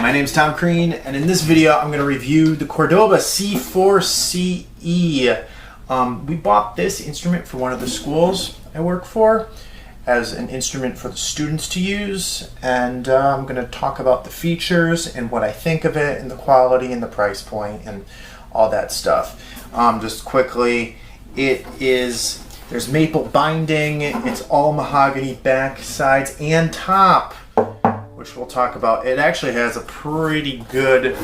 my name is Tom Crean, and in this video I'm going to review the Cordoba C4-CE. We bought this instrument for one of the schools I work for as an instrument for the students to use, and I'm going to talk about the features and what I think of it and the quality and the price point and all that stuff. Just quickly, there's maple binding, it's all mahogany back, sides, and top, which we'll talk about. It actually has a pretty good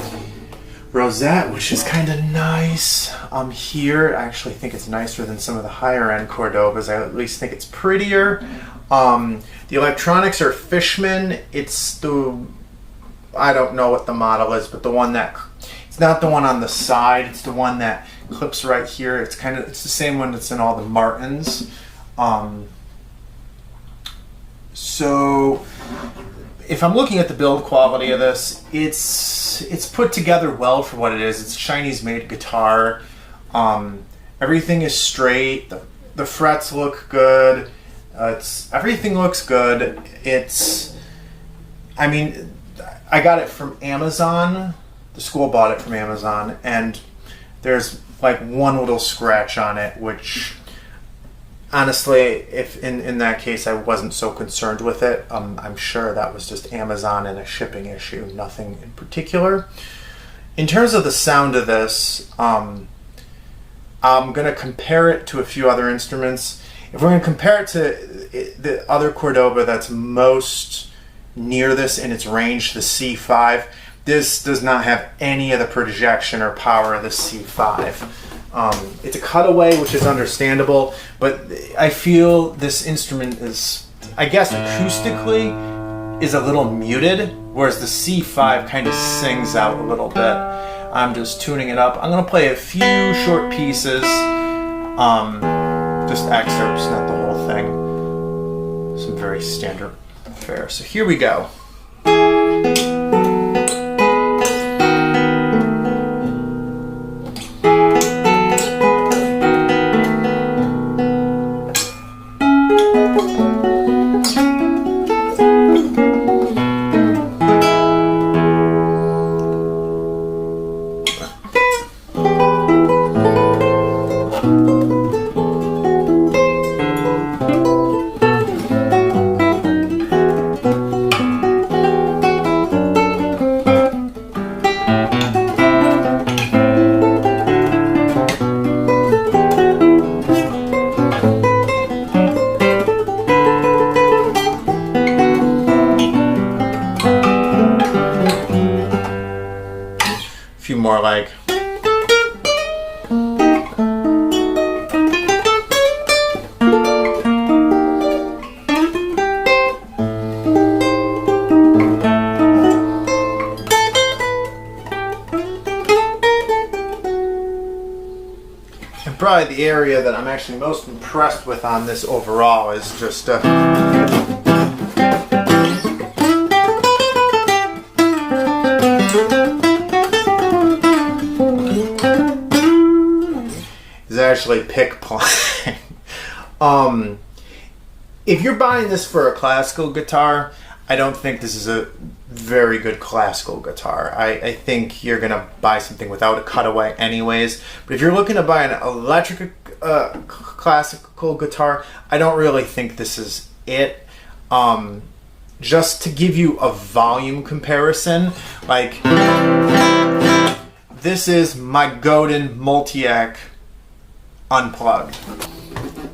rosette, which is kind of nice. Here, I actually think it's nicer than some of the higher end Cordobas. I at least think it's prettier. The electronics are Fishman. It's I don't know what the model is, but the one that, it's not the one on the side, it's the one that clips right here. It's the same one that's in all the Martins. So if I'm looking at the build quality of this, it's put together well for what it is. It's a Chinese-made guitar. Everything is straight. The frets look good. Everything looks good. I mean, I got it from Amazon. The school bought it from Amazon, and there's like one little scratch on it, which honestly, if in that case I wasn't so concerned with it. I'm sure that was just Amazon and a shipping issue, nothing in particular. In terms of the sound of this, I'm going to compare it to a few other instruments. If we're going to compare it to the other Cordoba that's most near this in its range, the C5, this does not have any of the projection or power of the C5. It's a Cutaway, which is understandable, but I feel this instrument is, I guess acoustically, is a little muted, whereas the C5 kind of sings out a little bit. I'm just tuning it up. I'm going to play a few short pieces, just excerpts, not the whole thing. Some very standard fare. So here we go. Few more like and probably the area that I'm actually most impressed with on this overall is just is actually pick playing. If you're buying this for a classical guitar, I don't think this is a very good classical guitar. I think you're gonna buy something without a Cutaway anyways. But if you're looking to buy an electric classical guitar, I don't really think this is it. Just to give you a volume comparison, like this is my Godin Multi-Act unplugged.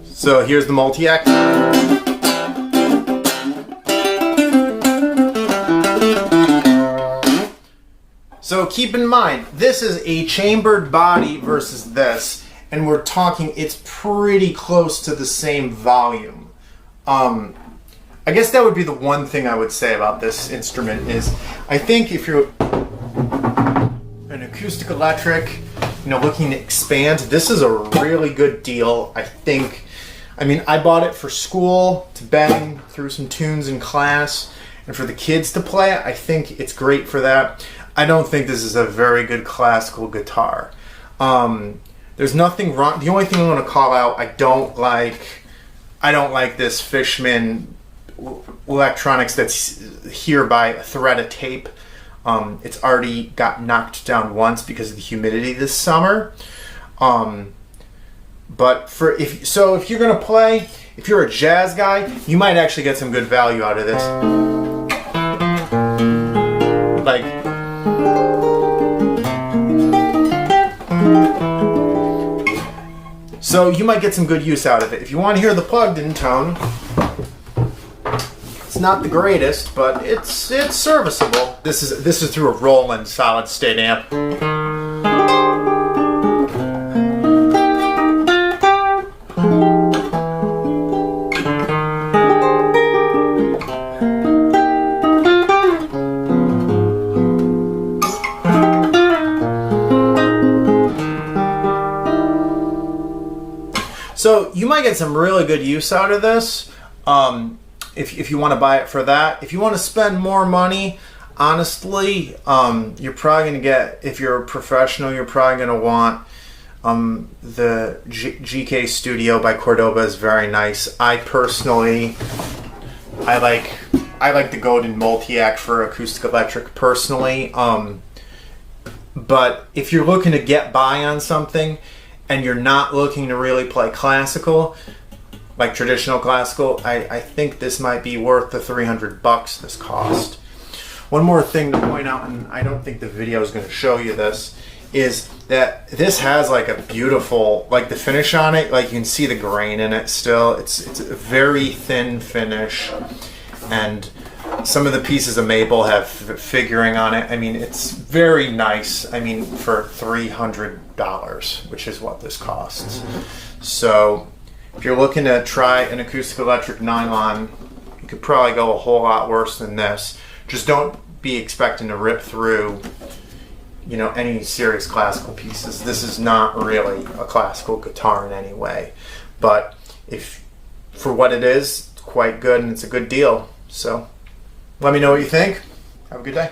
So here's the Multi-Act. So keep in mind, this is a chambered body versus this, and we're talking, it's pretty close to the same volume. I guess that would be the one thing I would say about this instrument is, I think if you're an Acoustic-Electric, looking to expand, this is a really good deal. I mean, I bought it for school to bang through some tunes in class, and for the kids to play it, I think it's great for that. I don't think this is a very good classical guitar. There's nothing wrong. The only thing I want to call out, I don't like this Fishman electronics that's here by a thread of tape. It's already got knocked down once because of the humidity this summer. But if you're gonna play, if you're a jazz guy, you might actually get some good value out of this. Like, so you might get some good use out of it. If you want to hear the plugged-in tone, it's not the greatest, but it's serviceable. This is through a Roland solid-state amp. So you might get some really good use out of this if you want to buy it for that. If you want to spend more money, honestly, you're probably going to get, if you're a professional, you're probably going to want the GK Studio by Cordoba is very nice. I personally, I like the Godin Multi-Act for Acoustic-Electric personally. But if you're looking to get by on something, and you're not looking to really play classical, like traditional classical, I think this might be worth the $300 this cost. One more thing to point out, and I don't think the video is going to show you this, is that this has like a beautiful, like the finish on it, like you can see the grain in it still. It's a very thin finish, and some of the pieces of maple have figuring on it. I mean, it's very nice. I mean, for $300, which is what this costs. So if you're looking to try an Acoustic-Electric nylon, you could probably go a whole lot worse than this. Just don't be expecting to rip through, you know, any serious classical pieces. This is not really a classical guitar in any way. But if for what it is, it's quite good and it's a good deal. So let me know what you think. Have a good day.